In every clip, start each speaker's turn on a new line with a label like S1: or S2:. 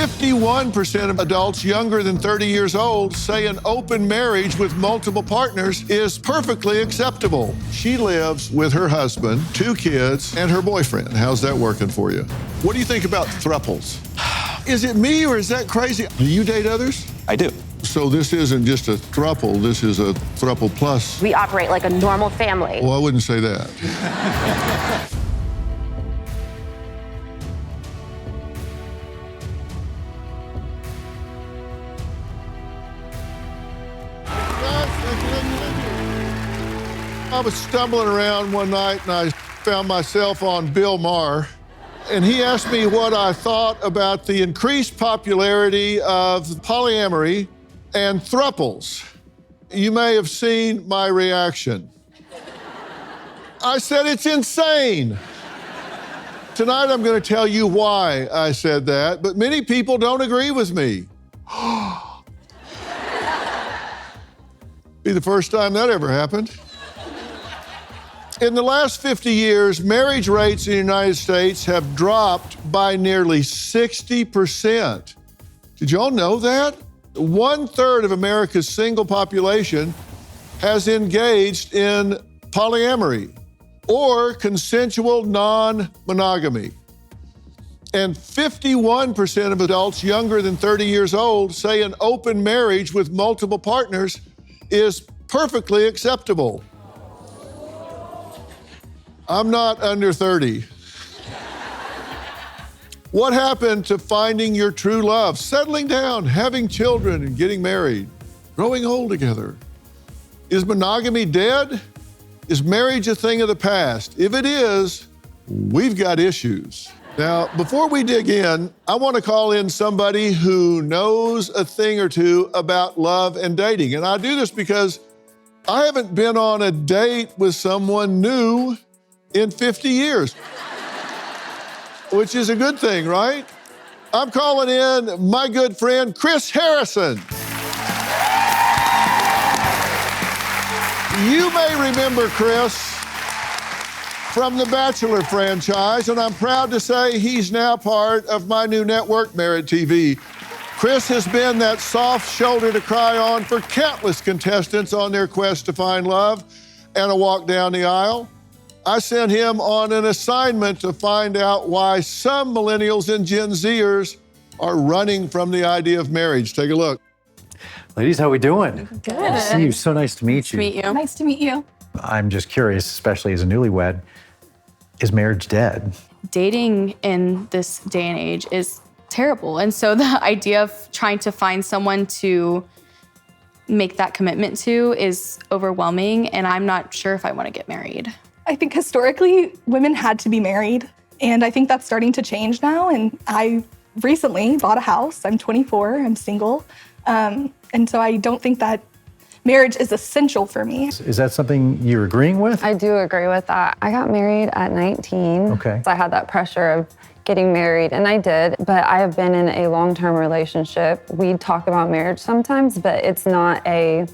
S1: 51% of adults younger than 30 years old say an open marriage with multiple partners is perfectly acceptable. She lives with her husband, 2 kids, and her boyfriend. How's that working for you? What do you think about thruples? Is it me or is that crazy? Do you date others?
S2: I do.
S1: So this isn't just a throuple, this is a throuple plus.
S3: We operate like a normal family.
S1: Well, I wouldn't say that. I was stumbling around one night and I found myself on Bill Maher. And he asked me what I thought about the increased popularity of polyamory and thruples. You may have seen my reaction. I said, it's insane. Tonight I'm going to tell you why I said that, but many people don't agree with me. Be the first time that ever happened. In the last 50 years, marriage rates in the United States have dropped by nearly 60%. Did y'all know that? 1/3 of America's single population has engaged in polyamory or consensual non-monogamy. And 51% of adults younger than 30 years old say an open marriage with multiple partners is perfectly acceptable. I'm not under 30. What happened to finding your true love, settling down, having children, and getting married, growing old together? Is monogamy dead? Is marriage a thing of the past? If it is, we've got issues. Now, before we dig in, I want to call in somebody who knows a thing or two about love and dating. And I do this because I haven't been on a date with someone new in 50 years, which is a good thing, right? I'm calling in my good friend, Chris Harrison. You may remember Chris from the Bachelor franchise, and I'm proud to say he's now part of my new network, Merit TV. Chris has been that soft shoulder to cry on for countless contestants on their quest to find love and a walk down the aisle. I sent him on an assignment to find out why some millennials and Gen Zers are running from the idea of marriage. Take a look.
S4: Ladies, how we doing?
S3: Good.
S4: Good to see you. So nice to meet you.
S3: Nice to meet you.
S5: Nice to meet you.
S4: I'm just curious, especially as a newlywed, is marriage dead?
S5: Dating in this day and age is terrible. And so the idea of trying to find someone to make that commitment to is overwhelming, and I'm not sure if I want to get married.
S6: I think historically, women had to be married, and I think that's starting to change now. And I recently bought a house. I'm 24, I'm single. And so I don't think that marriage is essential for me.
S4: Is that something you're agreeing with?
S7: I do agree with that. I got married at 19.
S4: Okay.
S7: So I had that pressure of getting married, and I did, but I have been in a long-term relationship. We talk about marriage sometimes, but it's not a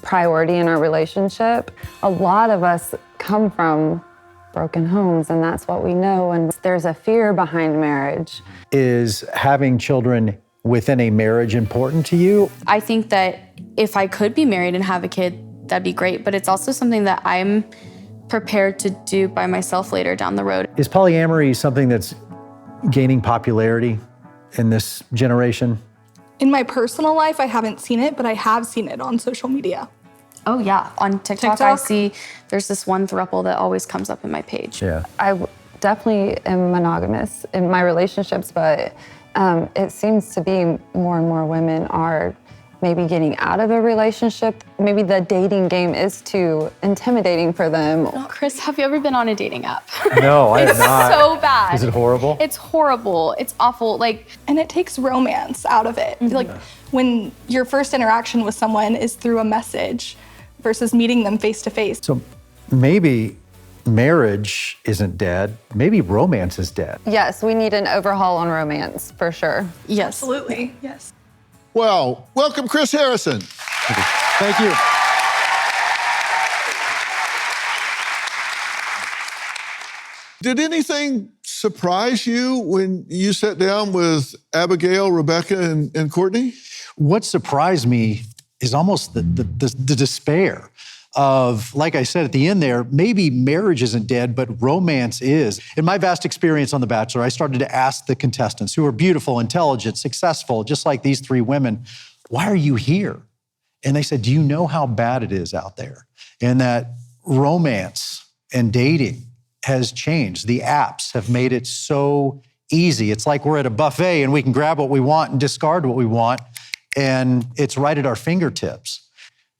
S7: priority in our relationship. A lot of us come from broken homes, and that's what we know, and there's a fear behind marriage.
S4: Is having children within a marriage important to you?
S5: I think that if I could be married and have a kid, that'd be great, but it's also something that I'm prepared to do by myself later down the road.
S4: Is polyamory something that's gaining popularity in this generation?
S6: In my personal life, I haven't seen it, but I have seen it on social media.
S5: Oh yeah, on TikTok, I see there's this one throuple that always comes up in my page.
S4: Yeah.
S7: Definitely am monogamous in my relationships, but it seems to be more and more women are maybe getting out of a relationship. Maybe the dating game is too intimidating for them.
S5: Oh, Chris, have you ever been on a dating app?
S4: No, I have not.
S5: It's so bad.
S4: Is it horrible?
S5: It's horrible. It's awful.
S6: And it takes romance out of it. Like when your first interaction with someone is through a message versus meeting them face to face.
S4: So maybe marriage isn't dead. Maybe romance is dead.
S7: Yes, we need an overhaul on romance, for sure.
S5: Yes.
S6: Absolutely, yes.
S1: Well, welcome Chris Harrison.
S4: Thank you.
S1: Did anything surprise you when you sat down with Abigail, Rebecca, and Courtney?
S4: What surprised me is almost the despair of, like I said at the end there, maybe marriage isn't dead, but romance is. In my vast experience on The Bachelor, I started to ask the contestants, who are beautiful, intelligent, successful, just like these three women, why are you here? And they said, do you know how bad it is out there? And that romance and dating has changed. The apps have made it so easy. It's like we're at a buffet and we can grab what we want and discard what we want, and it's right at our fingertips.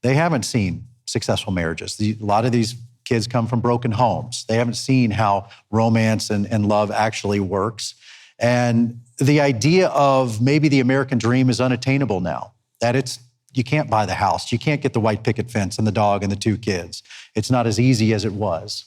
S4: They haven't seen successful marriages. A lot of these kids come from broken homes. They haven't seen how romance and love actually works. And the idea of maybe the American dream is unattainable now, that you can't buy the house, you can't get the white picket fence and the dog and the 2 kids. It's not as easy as it was.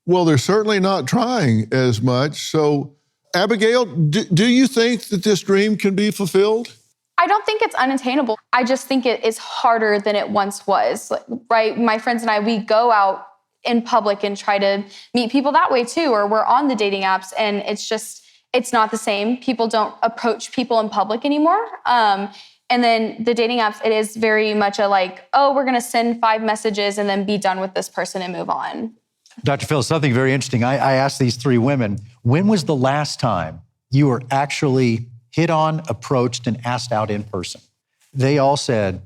S1: Well, they're certainly not trying as much. So, Abigail, do you think that this dream can be fulfilled?
S5: I don't think it's unattainable. I just think it is harder than it once was, right? My friends and I, we go out in public and try to meet people that way too, or we're on the dating apps, and it's not the same. People don't approach people in public anymore. And then the dating apps, it is very much a like, oh, we're gonna send 5 messages and then be done with this person and move on.
S4: Dr. Phil, something very interesting. I asked these 3 women, when was the last time you were actually hit on, approached, and asked out in person? They all said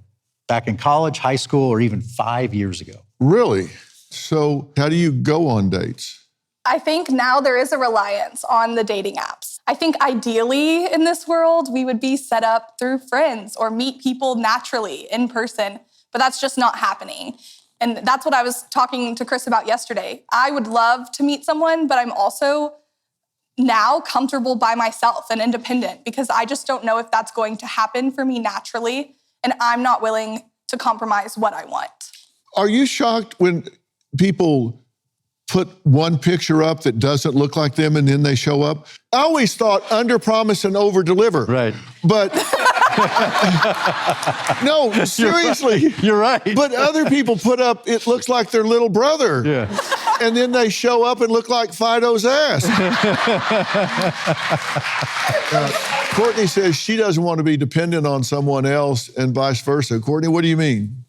S4: back in college, high school, or even 5 years ago.
S1: Really? So how do you go on dates?
S6: I think now there is a reliance on the dating apps. I think ideally in this world, we would be set up through friends or meet people naturally in person, but that's just not happening. And that's what I was talking to Chris about yesterday. I would love to meet someone, but I'm also now comfortable by myself and independent because I just don't know if that's going to happen for me naturally, and I'm not willing to compromise what I want.
S1: Are you shocked when people put one picture up that doesn't look like them and then they show up? I always thought under promise and over deliver.
S4: Right.
S1: But no, seriously.
S4: You're right.
S1: But other people put up, it looks like their little brother.
S4: Yeah.
S1: And then they show up and look like Fido's ass. Courtney says she doesn't want to be dependent on someone else and vice versa. Courtney, what do you mean?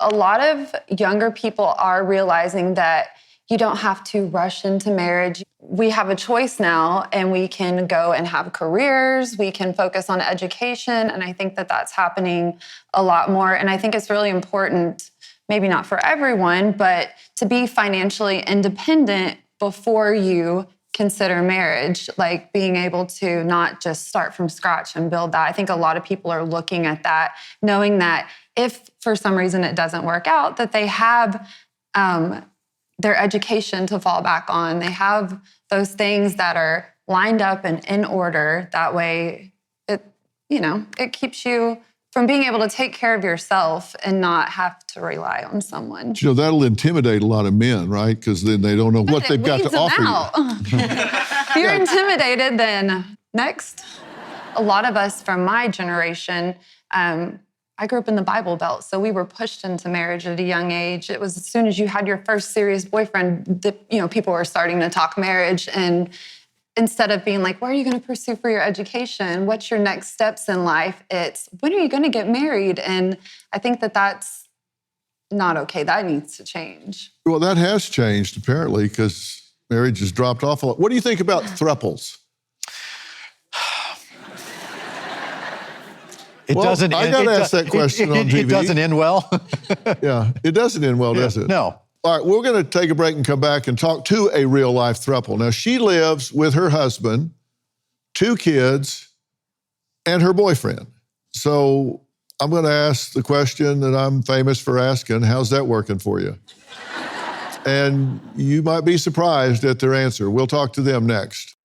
S7: A lot of younger people are realizing that you don't have to rush into marriage. We have a choice now, and we can go and have careers, we can focus on education, and I think that that's happening a lot more. And I think it's really important, maybe not for everyone, but to be financially independent before you consider marriage, like being able to not just start from scratch and build that. I think a lot of people are looking at that, knowing that if for some reason it doesn't work out, that they have their education to fall back on. They have those things that are lined up and in order. That way, it keeps you from being able to take care of yourself and not have to rely on someone.
S1: You know, that'll intimidate a lot of men, right? Because then they don't know what they've got to offer you.
S7: If you're intimidated, then next. A lot of us from my generation, I grew up in the Bible Belt, so we were pushed into marriage at a young age. It was as soon as you had your first serious boyfriend that, people were starting to talk marriage. And instead of being like, what are you going to pursue for your education? What's your next steps in life? It's, when are you going to get married? And I think that that's not okay. That needs to change.
S1: Well, that has changed, apparently, because marriage has dropped off a lot. What do you think about thruples?
S4: I got
S1: to ask that question on TV.
S4: It doesn't end well.
S1: Yeah, it doesn't end well, does it?
S4: No.
S1: All right, we're going to take a break and come back and talk to a real-life throuple. Now, she lives with her husband, 2 kids, and her boyfriend. So I'm going to ask the question that I'm famous for asking, how's that working for you? And you might be surprised at their answer. We'll talk to them next.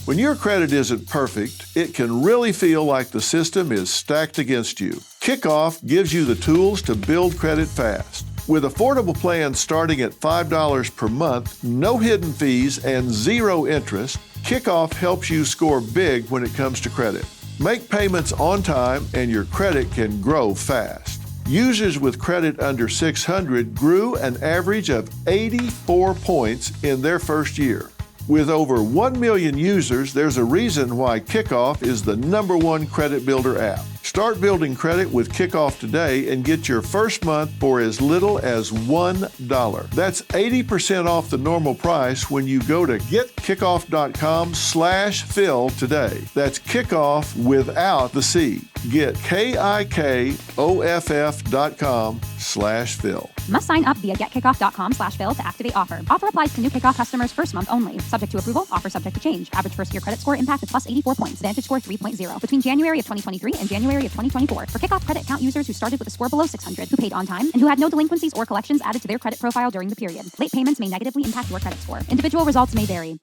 S1: When your credit isn't perfect, it can really feel like the system is stacked against you. Kickoff gives you the tools to build credit fast. With affordable plans starting at $5 per month, no hidden fees, and 0 interest, Kickoff helps you score big when it comes to credit. Make payments on time and your credit can grow fast. Users with credit under 600 grew an average of 84 points in their first year. With over 1 million users, there's a reason why Kickoff is the #1 credit builder app. Start building credit with Kickoff today and get your first month for as little as $1. That's 80% off the normal price when you go to getkickoff.com/Phil today. That's Kickoff without the C. Get KIKOFF.com/Phil.
S2: Must sign up via getkickoff.com/Phil to activate offer. Offer applies to new Kickoff customers first month only. Subject to approval. Offer subject to change. Average first year credit score impact of plus 84 points. Vantage score 3.0. Between January of 2023 and January of 2024. For Kickoff credit account users who started with a score below 600, who paid on time, and who had no delinquencies or collections added to their credit profile during the period. Late payments may negatively impact your credit score. Individual results may vary.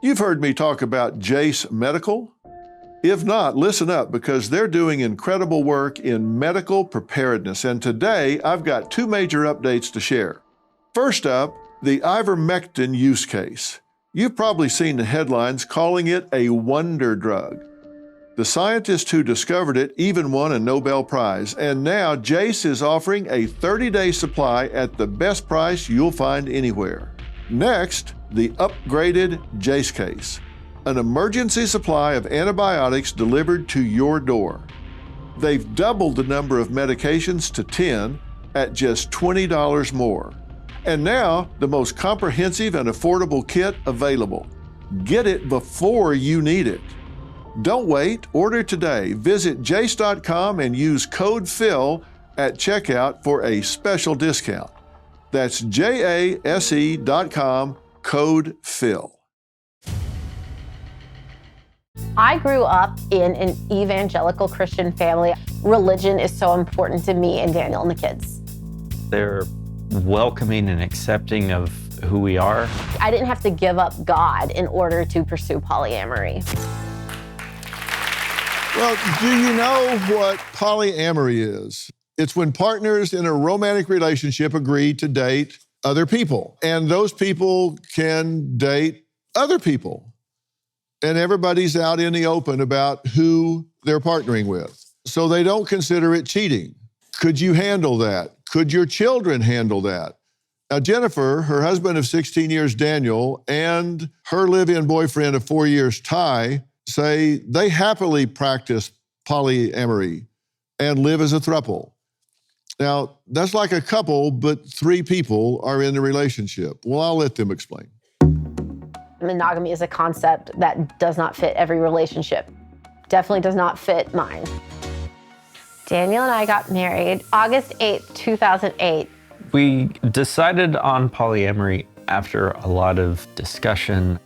S1: You've heard me talk about Jace Medical. If not, listen up, because they're doing incredible work in medical preparedness. And today, I've got 2 major updates to share. First up, the ivermectin use case. You've probably seen the headlines calling it a wonder drug. The scientist who discovered it even won a Nobel Prize. And now Jace is offering a 30-day supply at the best price you'll find anywhere. Next, the upgraded Jace case. An emergency supply of antibiotics delivered to your door. They've doubled the number of medications to 10 at just $20 more. And now, the most comprehensive and affordable kit available. Get it before you need it. Don't wait, order today. Visit jace.com and use code PHIL at checkout for a special discount. That's JASE.com, code PHIL.
S3: I grew up in an evangelical Christian family. Religion is so important to me and Daniel and the kids.
S8: They're welcoming and accepting of who we are.
S3: I didn't have to give up God in order to pursue polyamory.
S1: Well, do you know what polyamory is? It's when partners in a romantic relationship agree to date other people, and those people can date other people. And everybody's out in the open about who they're partnering with. So they don't consider it cheating. Could you handle that? Could your children handle that? Now, Jennifer, her husband of 16 years, Daniel, and her live-in boyfriend of 4 years, Ty, say they happily practice polyamory and live as a throuple. Now, that's like a couple, but 3 people are in the relationship. Well, I'll let them explain.
S3: Monogamy is a concept that does not fit every relationship. Definitely does not fit mine. Daniel and I got married August 8th, 2008.
S8: We decided on polyamory after a lot of discussion.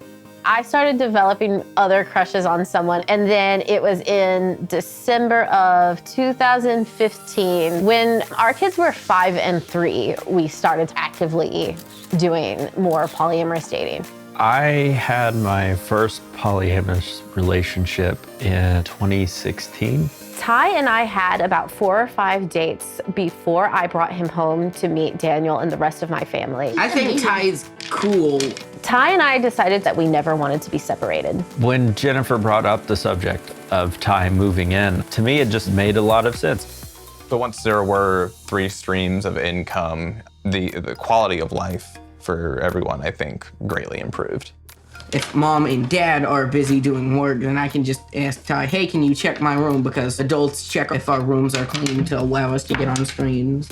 S3: I started developing other crushes on someone, and then it was in December of 2015, when our kids were 5 and 3, we started actively doing more polyamorous dating.
S8: I had my first polyamorous relationship in 2016.
S3: Ty and I had about 4 or 5 dates before I brought him home to meet Daniel and the rest of my family.
S9: I think Ty's cool.
S3: Ty and I decided that we never wanted to be separated.
S8: When Jennifer brought up the subject of Ty moving in, to me it just made a lot of sense.
S10: But once there were 3 streams of income, the quality of life for everyone, I think, greatly improved.
S9: If mom and dad are busy doing work, then I can just ask Ty, hey, can you check my room? Because adults check if our rooms are clean to allow us to get on screens.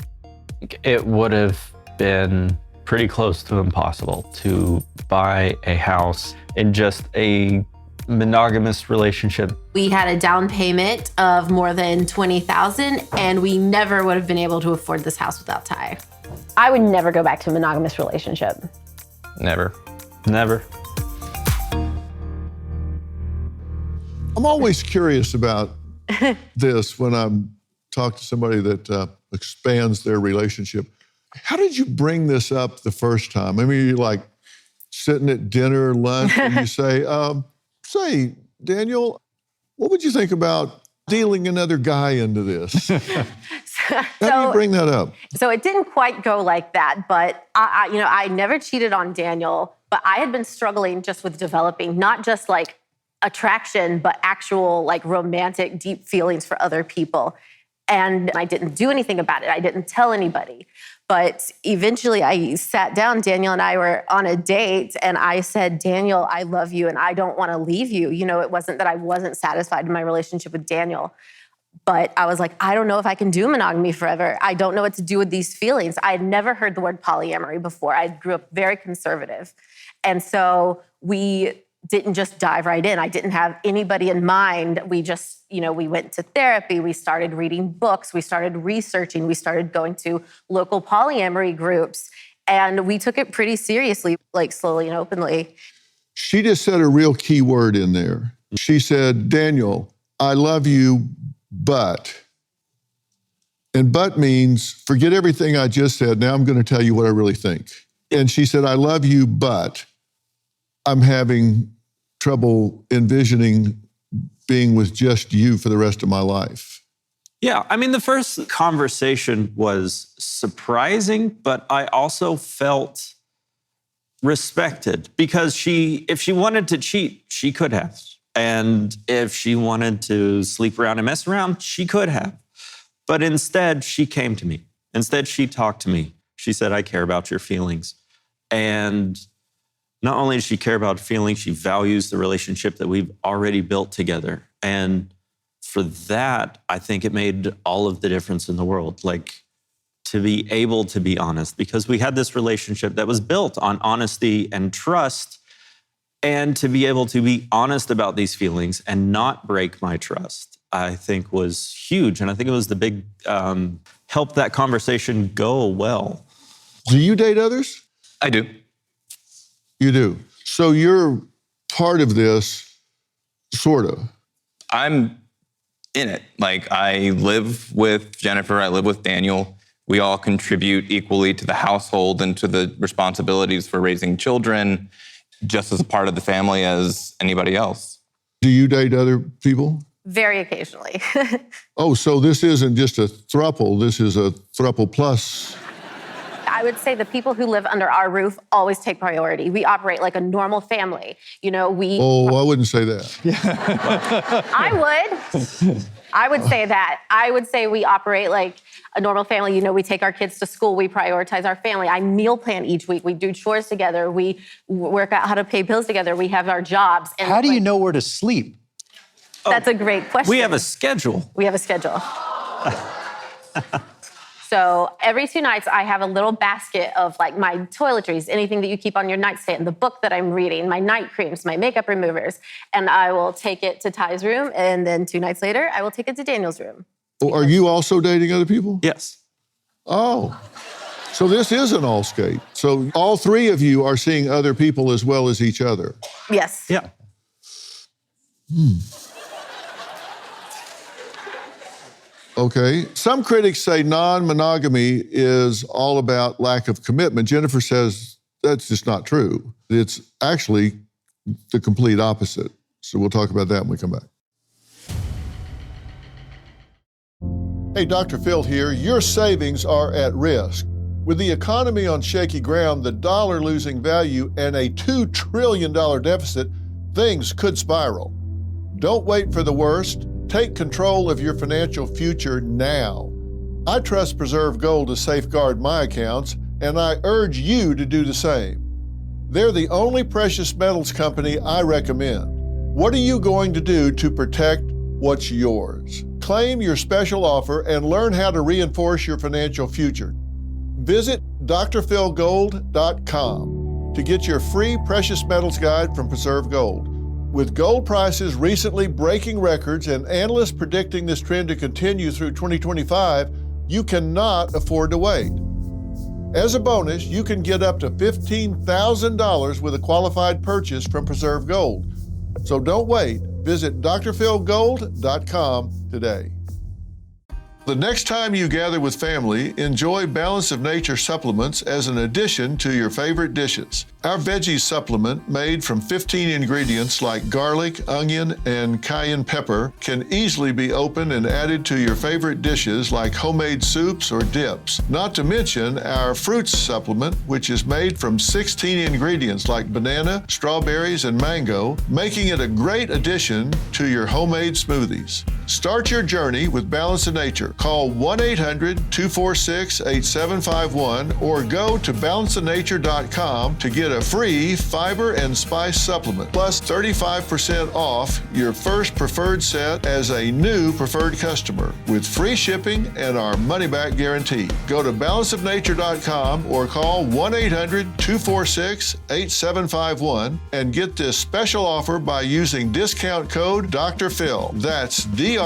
S8: It would have been pretty close to impossible to buy a house in just a monogamous relationship.
S3: We had a down payment of more than $20,000, and we never would have been able to afford this house without Ty. I would never go back to a monogamous relationship.
S10: Never.
S8: Never.
S1: I'm always curious about this when I'm talking to somebody that expands their relationship. How did you bring this up the first time? I mean, you're like sitting at dinner, lunch, and you say, say, Daniel, what would you think about dealing another guy into this? How do you bring that up?
S3: So it didn't quite go like that, but I never cheated on Daniel, but I had been struggling just with developing not just like attraction, but actual like romantic, deep feelings for other people. And I didn't do anything about it. I didn't tell anybody. But eventually I sat down, Daniel and I were on a date, and I said, Daniel, I love you and I don't want to leave you. You know, it wasn't that I wasn't satisfied in my relationship with Daniel, but I was like, I don't know if I can do monogamy forever. I don't know what to do with these feelings. I had never heard the word polyamory before. I grew up very conservative. And so we didn't just dive right in. I didn't have anybody in mind. We just, we went to therapy. We started reading books. We started researching. We started going to local polyamory groups. And we took it pretty seriously, like slowly and openly.
S1: She just said a real key word in there. She said, Daniel, I love you, but. And but means, forget everything I just said. Now I'm going to tell you what I really think. And she said, I love you, but I'm having trouble envisioning being with just you for the rest of my life.
S8: Yeah, I mean, the first conversation was surprising, but I also felt respected because if she wanted to cheat, she could have. And if she wanted to sleep around and mess around, she could have. But instead, she came to me. Instead, she talked to me. She said, I care about your feelings. And not only does she care about feelings, she values the relationship that we've already built together. And for that, I think it made all of the difference in the world. Like, to be able to be honest, because we had this relationship that was built on honesty and trust, and to be able to be honest about these feelings and not break my trust, I think was huge. And I think it was the big help that conversation go well.
S1: Do you date others?
S10: I do.
S1: You do. So you're part of this, sort of.
S10: I'm in it. Like, I live with Jennifer, I live with Daniel. We all contribute equally to the household and to the responsibilities for raising children, just as a part of the family as anybody else.
S1: Do you date other people?
S3: Very occasionally.
S1: Oh, so this isn't just a throuple, this is a throuple plus.
S3: I would say the people who live under our roof always take priority. We operate like a normal family.
S1: Oh, I wouldn't say that.
S3: I would say that. I would say we operate like a normal family. We take our kids to school. We prioritize our family. I meal plan each week. We do chores together. We work out how to pay bills together. We have our jobs. And
S4: how do you know where to sleep?
S3: That's a great question.
S8: We have a schedule.
S3: We have a schedule. So every 2 nights, I have a little basket of like my toiletries, anything that you keep on your nightstand, the book that I'm reading, my night creams, my makeup removers, and I will take it to Ty's room, and then 2 nights later, I will take it to Daniel's room.
S1: Oh, are you also dating other people?
S8: Yes.
S1: Oh, so this is an all-skate. So all 3 of you are seeing other people as well as each other.
S3: Yes.
S8: Yeah.
S1: Okay. Some critics say non-monogamy is all about lack of commitment. Jennifer says that's just not true. It's actually the complete opposite. So we'll talk about that when we come back. Hey, Dr. Phil here. Your savings are at risk. With the economy on shaky ground, the dollar losing value, and a $2 trillion deficit, things could spiral. Don't wait for the worst. Take control of your financial future now. I trust Preserve Gold to safeguard my accounts, and I urge you to do the same. They're the only precious metals company I recommend. What are you going to do to protect what's yours? Claim your special offer and learn how to reinforce your financial future. Visit drphilgold.com to get your free precious metals guide from Preserve Gold. With gold prices recently breaking records and analysts predicting this trend to continue through 2025, you cannot afford to wait. As a bonus, you can get up to $15,000 with a qualified purchase from Preserve Gold. So don't wait. Visit drphilgold.com today. The next time you gather with family, enjoy Balance of Nature supplements as an addition to your favorite dishes. Our veggie supplement, made from 15 ingredients like garlic, onion, and cayenne pepper, can easily be opened and added to your favorite dishes like homemade soups or dips. Not to mention our fruits supplement, which is made from 16 ingredients like banana, strawberries, and mango, making it a great addition to your homemade smoothies. Start your journey with Balance of Nature. Call 1-800-246-8751 or go to balanceofnature.com to get a free fiber and spice supplement, plus 35% off your first preferred set as a new preferred customer with free shipping and our money-back guarantee. Go to balanceofnature.com or call 1-800-246-8751 and get this special offer by using discount code Dr. Phil. That's DRPHIL.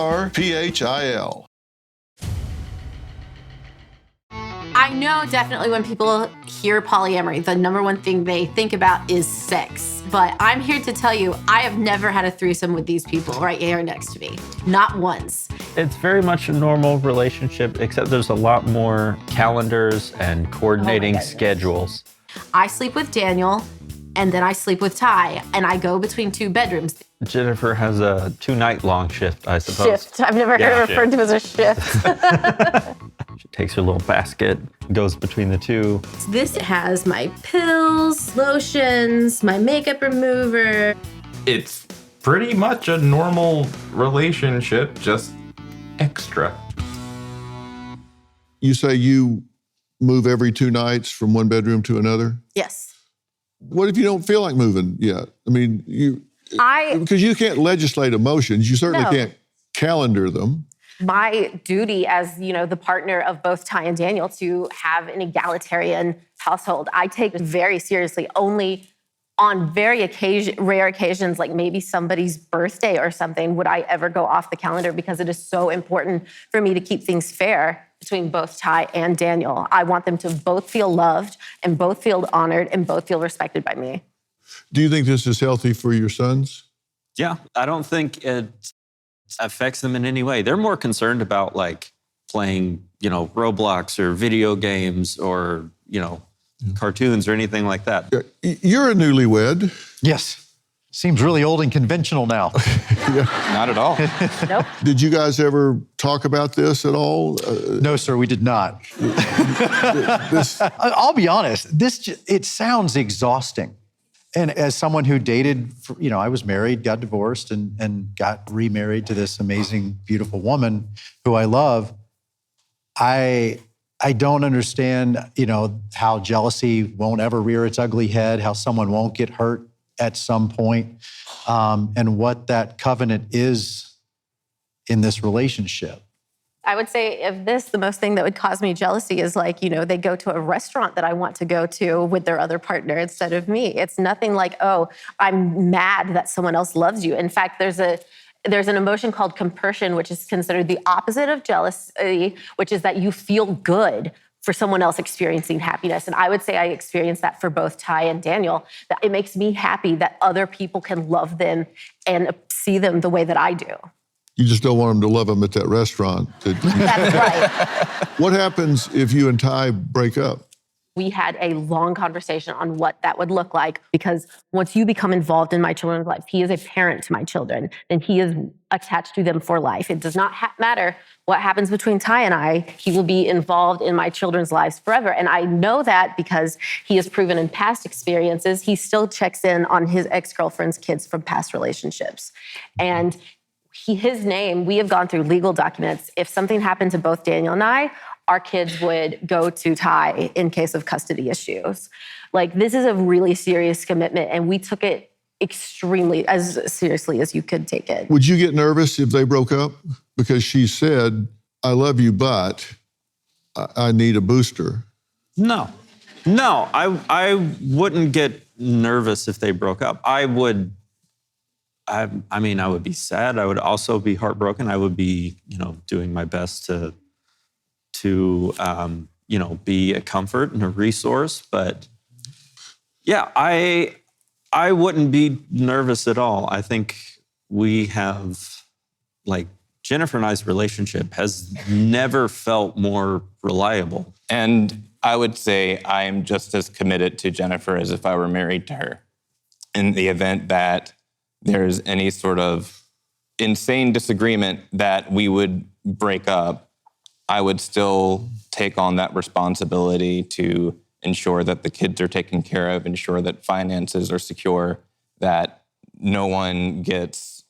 S3: I know definitely when people hear polyamory, the number one thing they think about is sex. But I'm here to tell you, I have never had a threesome with these people right here next to me. Not once.
S8: It's very much a normal relationship, except there's a lot more calendars and coordinating schedules.
S3: I sleep with Daniel, and then I sleep with Ty, and I go between two bedrooms.
S8: Jennifer has a 2-night-long shift, I suppose.
S3: Shift. I've never heard it referred to as a shift.
S8: She takes her little basket, goes between the two.
S3: This has my pills, lotions, my makeup remover.
S10: It's pretty much a normal relationship, just extra.
S1: You say you move every 2 nights from one bedroom to another?
S3: Yes.
S1: What if you don't feel like moving yet? I mean, because you can't legislate emotions. You certainly can't calendar them.
S3: My duty as, the partner of both Ty and Daniel to have an egalitarian household, I take very seriously. Only on very rare occasions, like maybe somebody's birthday or something, would I ever go off the calendar, because it is so important for me to keep things fair between both Ty and Daniel. I want them to both feel loved and both feel honored and both feel respected by me.
S1: Do you think this is healthy for your sons?
S8: Yeah, I don't think it affects them in any way. They're more concerned about like playing, Roblox or video games or, cartoons or anything like that.
S1: You're a newlywed.
S4: Yes. Seems really old and conventional now.
S10: Not at all.
S3: Nope.
S1: Did you guys ever talk about this at all?
S4: No, sir, we did not. I'll be honest, it sounds exhausting. And as someone who dated, I was married, got divorced, and got remarried to this amazing, beautiful woman who I love, I don't understand, how jealousy won't ever rear its ugly head, how someone won't get hurt at some point, and what that covenant is in this relationship.
S3: I would say the most thing that would cause me jealousy is like, they go to a restaurant that I want to go to with their other partner instead of me. It's nothing like, oh, I'm mad that someone else loves you. In fact, there's an emotion called compersion, which is considered the opposite of jealousy, which is that you feel good for someone else experiencing happiness. And I would say I experienced that for both Ty and Daniel, that it makes me happy that other people can love them and see them the way that I do.
S1: You just don't want them to love them at that restaurant.
S3: That's right.
S1: What happens if you and Ty break up?
S3: We had a long conversation on what that would look like, because once you become involved in my children's life, he is a parent to my children, and he is attached to them for life. It does not matter what happens between Ty and I, he will be involved in my children's lives forever. And I know that because he has proven in past experiences, he still checks in on his ex-girlfriend's kids from past relationships. And his name, we have gone through legal documents. If something happened to both Daniel and I, our kids would go to Ty in case of custody issues. Like, this is a really serious commitment, and we took it extremely as seriously as you could take it.
S1: Would you get nervous if they broke up? Because she said, I love you, but I need a booster.
S8: No, I wouldn't get nervous if they broke up. I would be sad. I would also be heartbroken. I would be, doing my best to be a comfort and a resource. But yeah, I wouldn't be nervous at all. I think we have, Jennifer and I's relationship has never felt more reliable.
S10: And I would say I am just as committed to Jennifer as if I were married to her. In the event that there's any sort of insane disagreement that we would break up, I would still take on that responsibility to ensure that the kids are taken care of, ensure that finances are secure, that no one gets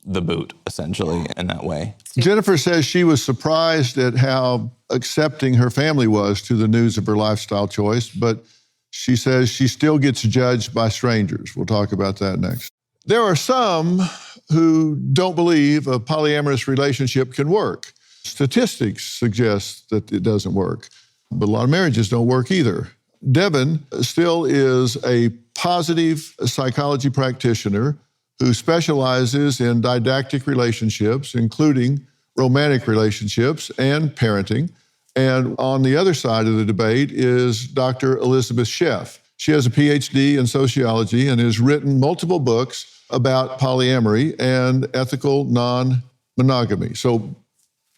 S10: the boot, essentially, in that way.
S1: Jennifer says she was surprised at how accepting her family was to the news of her lifestyle choice, but she says she still gets judged by strangers. We'll talk about that next. There are some who don't believe a polyamorous relationship can work. Statistics suggest that it doesn't work, but a lot of marriages don't work either. Devin still is a positive psychology practitioner who specializes in didactic relationships, including romantic relationships and parenting. And on the other side of the debate is Dr. Elizabeth Sheff. She has a PhD in sociology and has written multiple books about polyamory and ethical non-monogamy. So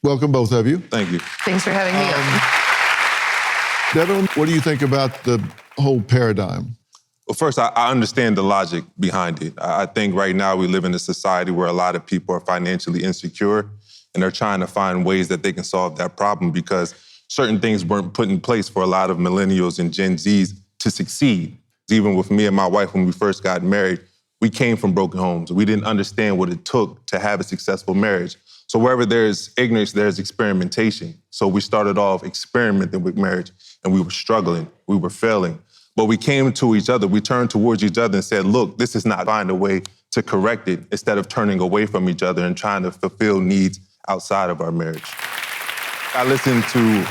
S1: welcome, both of you.
S11: Thank you.
S12: Thanks for having me on.
S1: Devin, what do you think about the whole paradigm?
S11: Well, first, I understand the logic behind it. I think right now we live in a society where a lot of people are financially insecure and they're trying to find ways that they can solve that problem because certain things weren't put in place for a lot of millennials and Gen Zs to succeed. Even with me and my wife, when we first got married, we came from broken homes. We didn't understand what it took to have a successful marriage. So wherever there's ignorance, there's experimentation. So we started off experimenting with marriage and we were struggling, we were failing. But we came to each other, we turned towards each other and said, look, this is not find a way to correct it instead of turning away from each other and trying to fulfill needs outside of our marriage. I listened to,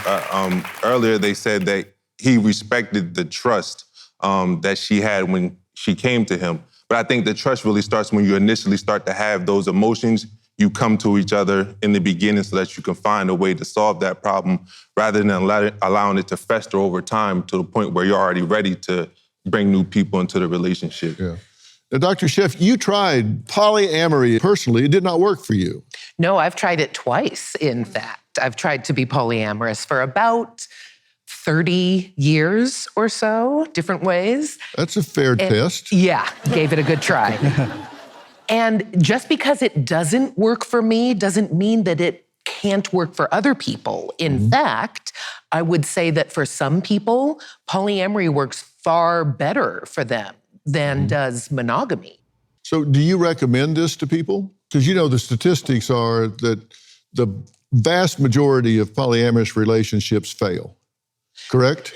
S11: earlier they said that he respected the trust that she had when she came to him. But I think the trust really starts when you initially start to have those emotions. You come to each other in the beginning so that you can find a way to solve that problem rather than allowing it to fester over time to the point where you're already ready to bring new people into the relationship.
S1: Yeah. Now, Dr. Sheff, you tried polyamory personally. It did not work for you.
S12: No, I've tried it twice, in fact. I've tried to be polyamorous for about 30 years or so, different ways.
S1: That's a fair test.
S12: Yeah, gave it a good try. And just because it doesn't work for me doesn't mean that it can't work for other people. In fact, I would say that for some people, polyamory works far better for them than does monogamy.
S1: So do you recommend this to people? Because you know the statistics are that the vast majority of polyamorous relationships fail, correct?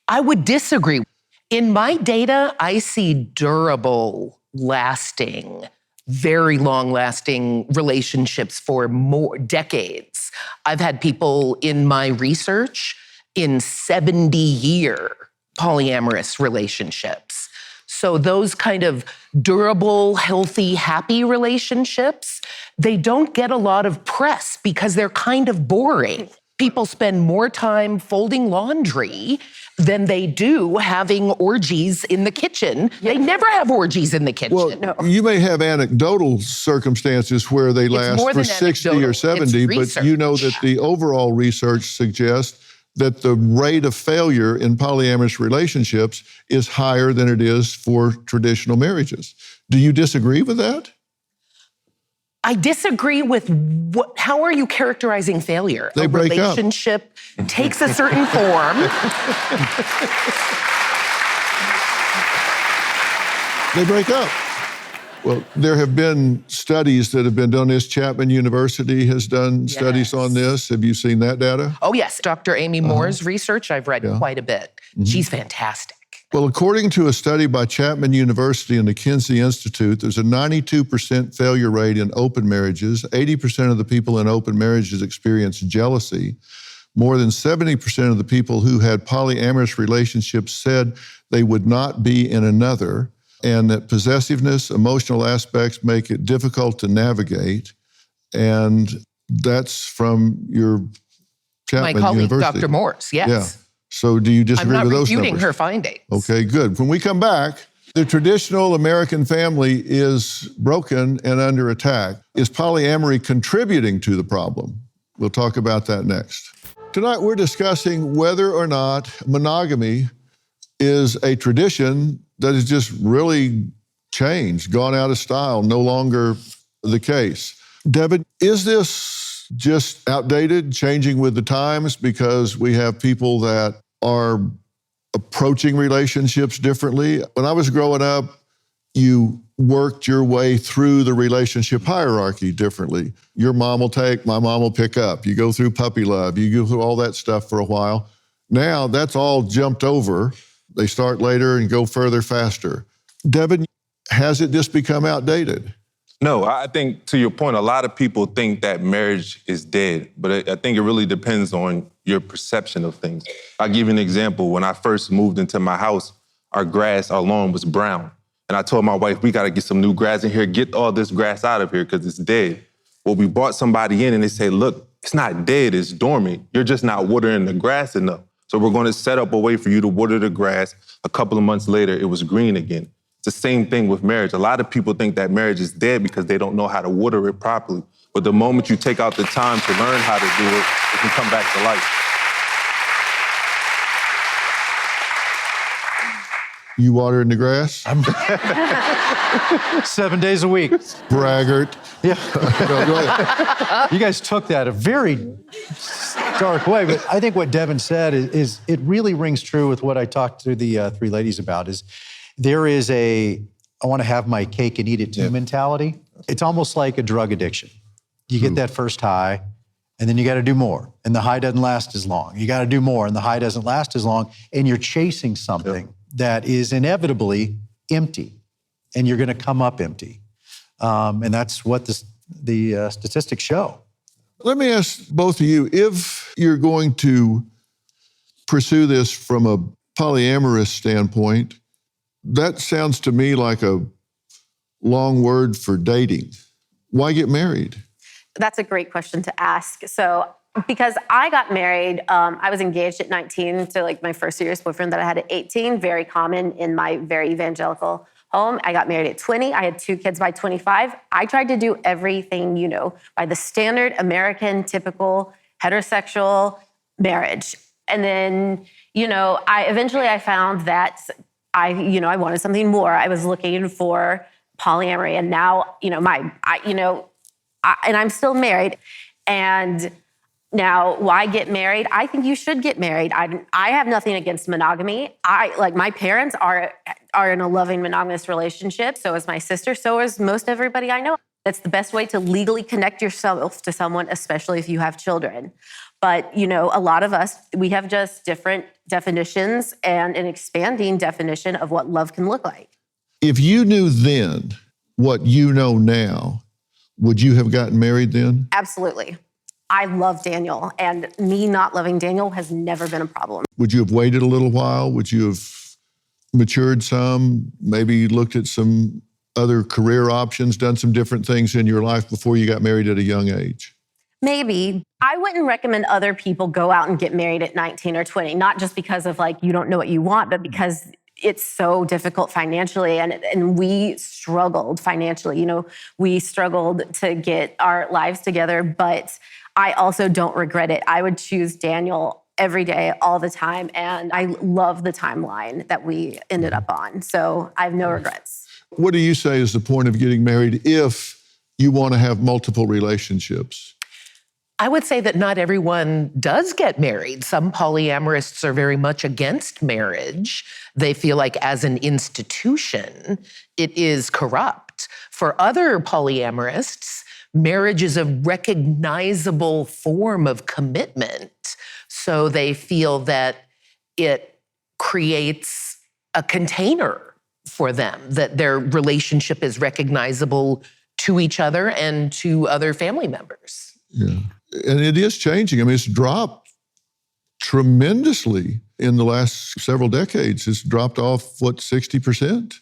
S12: I would disagree. In my data, I see durable, lasting, very long-lasting relationships for more decades. I've had people in my research in 70-year polyamorous relationships. So those kind of durable, healthy, happy relationships, they don't get a lot of press because they're kind of boring. People spend more time folding laundry than they do having orgies in the kitchen. They never have orgies in the kitchen.
S1: Well, you may have anecdotal circumstances where they last for 60 or 70, but you know that the overall research suggests that the rate of failure in polyamorous relationships is higher than it is for traditional marriages. Do you disagree with that?
S12: I disagree with how are you characterizing failure?
S1: They break up.
S12: A relationship takes a certain form.
S1: They break up. Well, there have been studies that have been done. Chapman University has done studies on this. Have you seen that data?
S12: Oh, yes. Dr. Amy Moore's research, I've read quite a bit. She's fantastic.
S1: Well, according to a study by Chapman University and the Kinsey Institute, there's a 92% failure rate in open marriages. 80% of the people in open marriages experience jealousy. More than 70% of the people who had polyamorous relationships said they would not be in another, and that possessiveness, emotional aspects make it difficult to navigate. And that's from your Chapman
S12: My colleague,
S1: University.
S12: Dr. Morse, yes.
S1: Yeah. So do you disagree with those numbers?
S12: I'm not refuting her findings.
S1: Okay, good. When we come back, the traditional American family is broken and under attack. Is polyamory contributing to the problem? We'll talk about that next. Tonight, we're discussing whether or not monogamy is a tradition that has just really changed, gone out of style, no longer the case. Devin, is this just outdated, changing with the times because we have people that are approaching relationships differently? When I was growing up, you worked your way through the relationship hierarchy differently. Your mom will take, my mom will pick up. You go through puppy love. You go through all that stuff for a while. Now that's all jumped over. They start later and go further faster. Devin, has it just become outdated?
S11: No, I think to your point, a lot of people think that marriage is dead, but I think it really depends on your perception of things. I'll give you an example. When I first moved into my house, our lawn was brown. And I told my wife, we got to get some new grass in here, get all this grass out of here because it's dead. Well, we brought somebody in and they say, look, it's not dead, it's dormant. You're just not watering the grass enough. So we're going to set up a way for you to water the grass. A couple of months later, it was green again. It's the same thing with marriage. A lot of people think that marriage is dead because they don't know how to water it properly. But the moment you take out the time to learn how to do it, it can come back to life.
S1: You watering the grass?
S4: 7 days a week.
S1: Braggart.
S4: Yeah.
S1: No, go ahead.
S4: You guys took that a very dark way, but I think what Devin said is it really rings true with what I talked to the three ladies about is there is I want to have my cake and eat it too mentality. It's almost like a drug addiction. You get that first high, and then you got to do more, and the high doesn't last as long. You got to do more, and the high doesn't last as long, and you're chasing something that is inevitably empty, and you're going to come up empty. And that's what the statistics show.
S1: Let me ask both of you, if you're going to pursue this from a polyamorous standpoint, that sounds to me like a long word for dating. Why get married?
S3: That's a great question to ask. So, because I got married, I was engaged at 19 to like my first serious boyfriend that I had at 18, very common in my very evangelical home. I got married at 20. I had 2 kids by 25. I tried to do everything, by the standard American, typical heterosexual marriage. And then, I found that I wanted something more. I was looking for polyamory, and now, and I'm still married. And now, why get married? I think you should get married. I have nothing against monogamy. My parents are in a loving monogamous relationship. So is my sister. So is most everybody I know. That's the best way to legally connect yourself to someone, especially if you have children. But, a lot of us, we have just different definitions and an expanding definition of what love can look like.
S1: If you knew then what you know now, would you have gotten married then?
S3: Absolutely. I love Daniel, and me not loving Daniel has never been a problem.
S1: Would you have waited a little while? Would you have matured some, maybe looked at some other career options, done some different things in your life before you got married at a young age?
S3: Maybe. I wouldn't recommend other people go out and get married at 19 or 20, not just because of you don't know what you want, but because it's so difficult financially, and we struggled financially. We struggled to get our lives together, but I also don't regret it. I would choose Daniel every day, all the time, and I love the timeline that we ended up on. So I have no regrets.
S1: What do you say is the point of getting married if you want to have multiple relationships?
S12: I would say that not everyone does get married. Some polyamorists are very much against marriage. They feel like as an institution, it is corrupt. For other polyamorists, marriage is a recognizable form of commitment. So they feel that it creates a container for them, that their relationship is recognizable to each other and to other family members.
S1: Yeah. And it is changing. I mean, it's dropped tremendously in the last several decades. It's dropped off, 60%?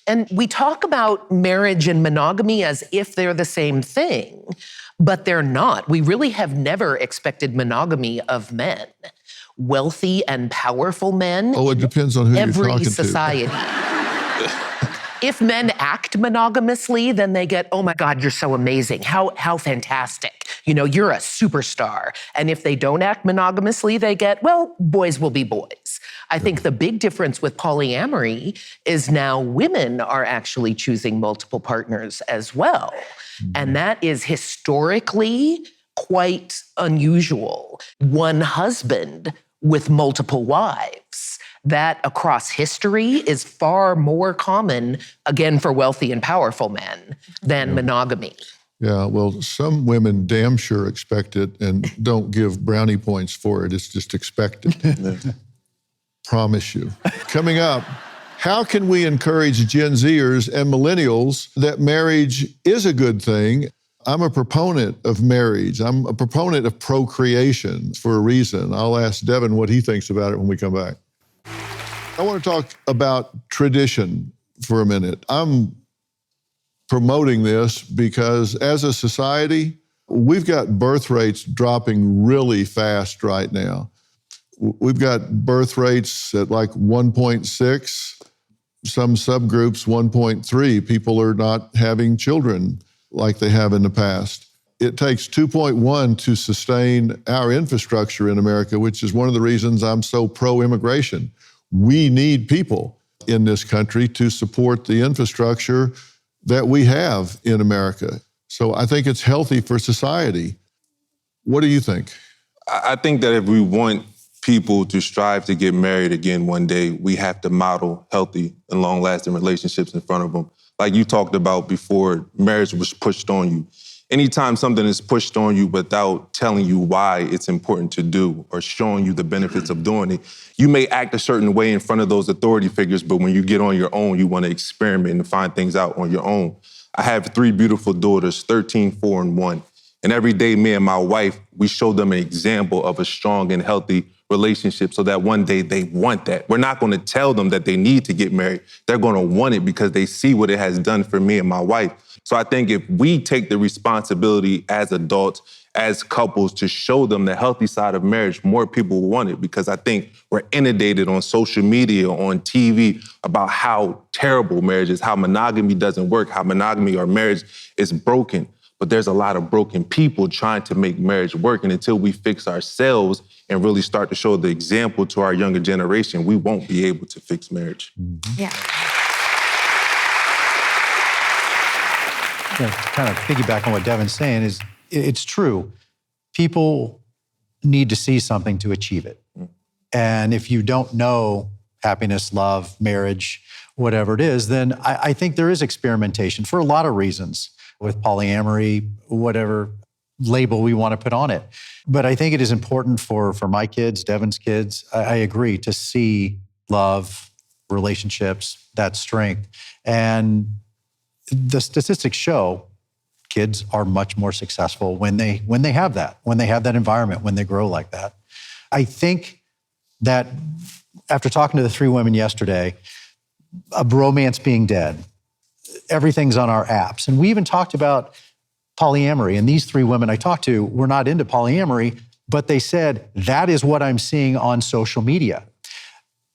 S12: And we talk about marriage and monogamy as if they're the same thing, but they're not. We really have never expected monogamy of men. Wealthy and powerful men.
S1: Oh, it depends on who you're talking
S12: every society. If men act monogamously, then they get, oh my God, you're so amazing. How fantastic. You're a superstar. And if they don't act monogamously, they get, well, boys will be boys. I think the big difference with polyamory is now women are actually choosing multiple partners as well. And that is historically quite unusual. One husband with multiple wives. that across history is far more common, again, for wealthy and powerful men than monogamy.
S1: Yeah, well, some women damn sure expect it and don't give brownie points for it. It's just expected. Promise you. Coming up, how can we encourage Gen Zers and millennials that marriage is a good thing? I'm a proponent of marriage. I'm a proponent of procreation for a reason. I'll ask Devin what he thinks about it when we come back. I want to talk about tradition for a minute. I'm promoting this because as a society, we've got birth rates dropping really fast right now. We've got birth rates at like 1.6, some subgroups 1.3. People are not having children like they have in the past. It takes 2.1 to sustain our infrastructure in America, which is one of the reasons I'm so pro-immigration. We need people in this country to support the infrastructure that we have in America. So I think it's healthy for society. What do you think?
S11: I think that if we want people to strive to get married again one day, we have to model healthy and long-lasting relationships in front of them. Like you talked about before, marriage was pushed on you. Anytime something is pushed on you without telling you why it's important to do or showing you the benefits of doing it, you may act a certain way in front of those authority figures, but when you get on your own, you want to experiment and find things out on your own. I have 3 beautiful daughters, 13, 4, and 1. And every day, me and my wife, we show them an example of a strong and healthy relationship so that one day they want that. We're not going to tell them that they need to get married. They're going to want it because they see what it has done for me and my wife. So I think if we take the responsibility as adults, as couples, to show them the healthy side of marriage, more people will want it, because I think we're inundated on social media, on TV, about how terrible marriage is, how monogamy doesn't work, how monogamy or marriage is broken. But there's a lot of broken people trying to make marriage work. And until we fix ourselves and really start to show the example to our younger generation, we won't be able to fix marriage.
S3: Yeah.
S4: Kind of piggyback on what Devin's saying is, it's true. People need to see something to achieve it. And if you don't know happiness, love, marriage, whatever it is, then I think there is experimentation for a lot of reasons with polyamory, whatever label we want to put on it. But I think it is important for my kids, Devin's kids, I agree, to see love, relationships, that strength. And the statistics show kids are much more successful when they have that environment, when they grow like that. I think that after talking to the 3 women yesterday, a romance being dead, everything's on our apps. And we even talked about polyamory. And these 3 women I talked to were not into polyamory, but they said, that is what I'm seeing on social media.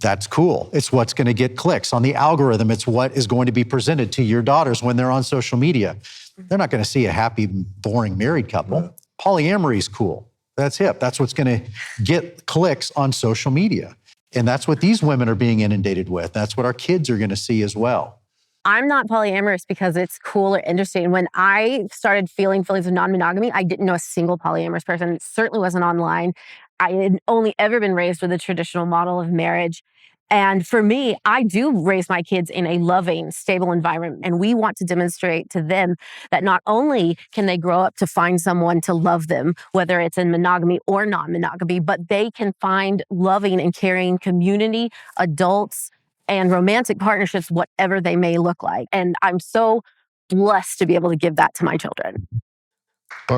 S4: That's cool. It's what's going to get clicks on the algorithm. It's what is going to be presented to your daughters when they're on social media. They're not going to see a happy, boring married couple. Yeah. Polyamory is cool. That's hip. That's what's going to get clicks on social media. And that's what these women are being inundated with. That's what our kids are going to see as well.
S3: I'm not polyamorous because it's cool or interesting. When I started feeling feelings of non-monogamy, I didn't know a single polyamorous person. It certainly wasn't online. I had only ever been raised with a traditional model of marriage. And for me, I do raise my kids in a loving, stable environment. And we want to demonstrate to them that not only can they grow up to find someone to love them, whether it's in monogamy or non-monogamy, but they can find loving and caring community, adults, and romantic partnerships, whatever they may look like. And I'm so blessed to be able to give that to my children.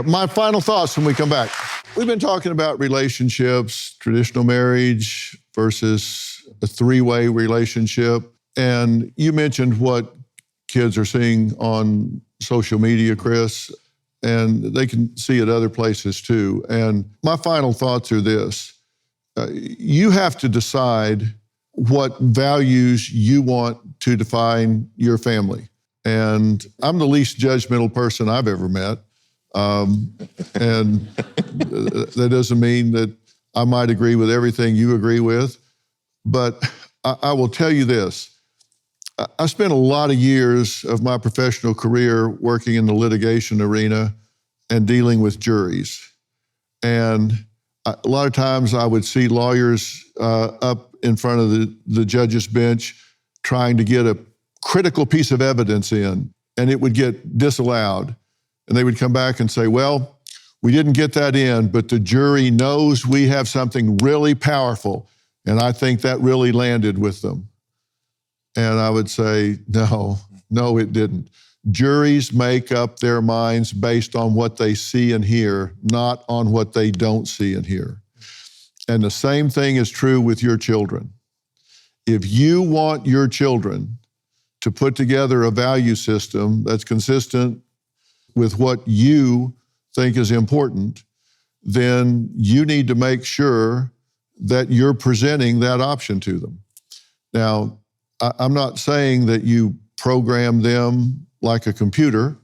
S1: My final thoughts when we come back. We've been talking about relationships, traditional marriage versus a 3-way relationship. And you mentioned what kids are seeing on social media, Chris, and they can see it other places too. And my final thoughts are this. You have to decide what values you want to define your family. And I'm the least judgmental person I've ever met. And that doesn't mean that I might agree with everything you agree with, but I will tell you this. I spent a lot of years of my professional career working in the litigation arena and dealing with juries. And A lot of times I would see lawyers up in front of the judge's bench trying to get a critical piece of evidence in, and it would get disallowed. And they would come back and say, well, we didn't get that in, but the jury knows we have something really powerful. And I think that really landed with them. And I would say, no, it didn't. Juries make up their minds based on what they see and hear, not on what they don't see and hear. And the same thing is true with your children. If you want your children to put together a value system that's consistent with what you think is important, then you need to make sure that you're presenting that option to them. Now, I'm not saying that you program them like a computer.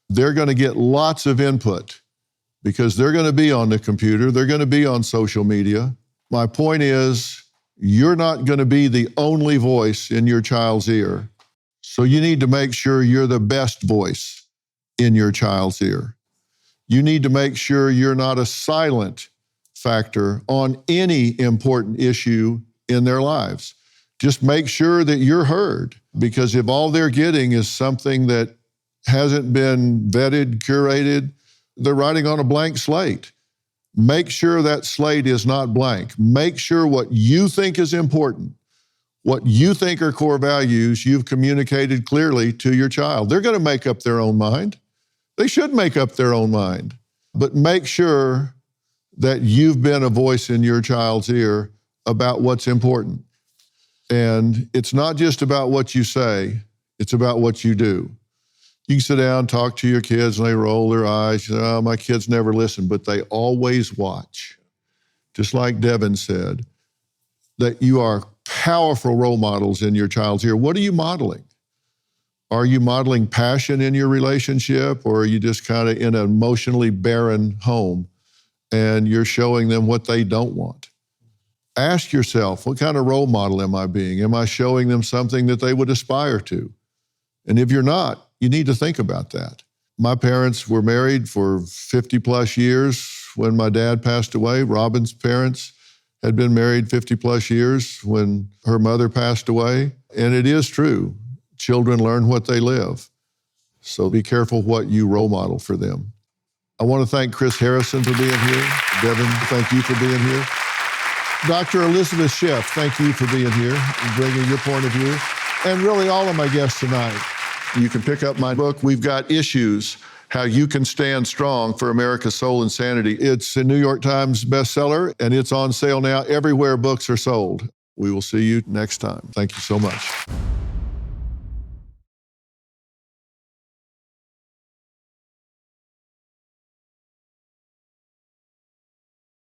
S1: They're going to get lots of input because they're going to be on the computer, they're going to be on social media. My point is, you're not going to be the only voice in your child's ear. So you need to make sure you're the best voice in your child's ear. You need to make sure you're not a silent factor on any important issue in their lives. Just make sure that you're heard, because if all they're getting is something that hasn't been vetted, curated, they're writing on a blank slate. Make sure that slate is not blank. Make sure what you think is important, what you think are core values, you've communicated clearly to your child. They're going to make up their own mind. They should make up their own mind. But make sure that you've been a voice in your child's ear about what's important. And it's not just about what you say, it's about what you do. You can sit down, talk to your kids, and they roll their eyes. You say, oh, my kids never listen, but they always watch. Just like Devin said, that you are powerful role models in your child's ear. What are you modeling? Are you modeling passion in your relationship, or are you just kind of in an emotionally barren home and you're showing them what they don't want? Ask yourself, what kind of role model am I being? Am I showing them something that they would aspire to? And if you're not, you need to think about that. My parents were married for 50 plus years when my dad passed away. Robin's parents had been married 50 plus years when her mother passed away. And it is true. Children learn what they live. So be careful what you role model for them. I want to thank Chris Harrison for being here. Devin, thank you for being here. Dr. Elizabeth Sheff, thank you for being here and bringing your point of view. And really all of my guests tonight. You can pick up my book, We've Got Issues, How You Can Stand Strong for America's Soul and Sanity. It's a New York Times bestseller, and it's on sale now everywhere books are sold. We will see you next time. Thank you so much.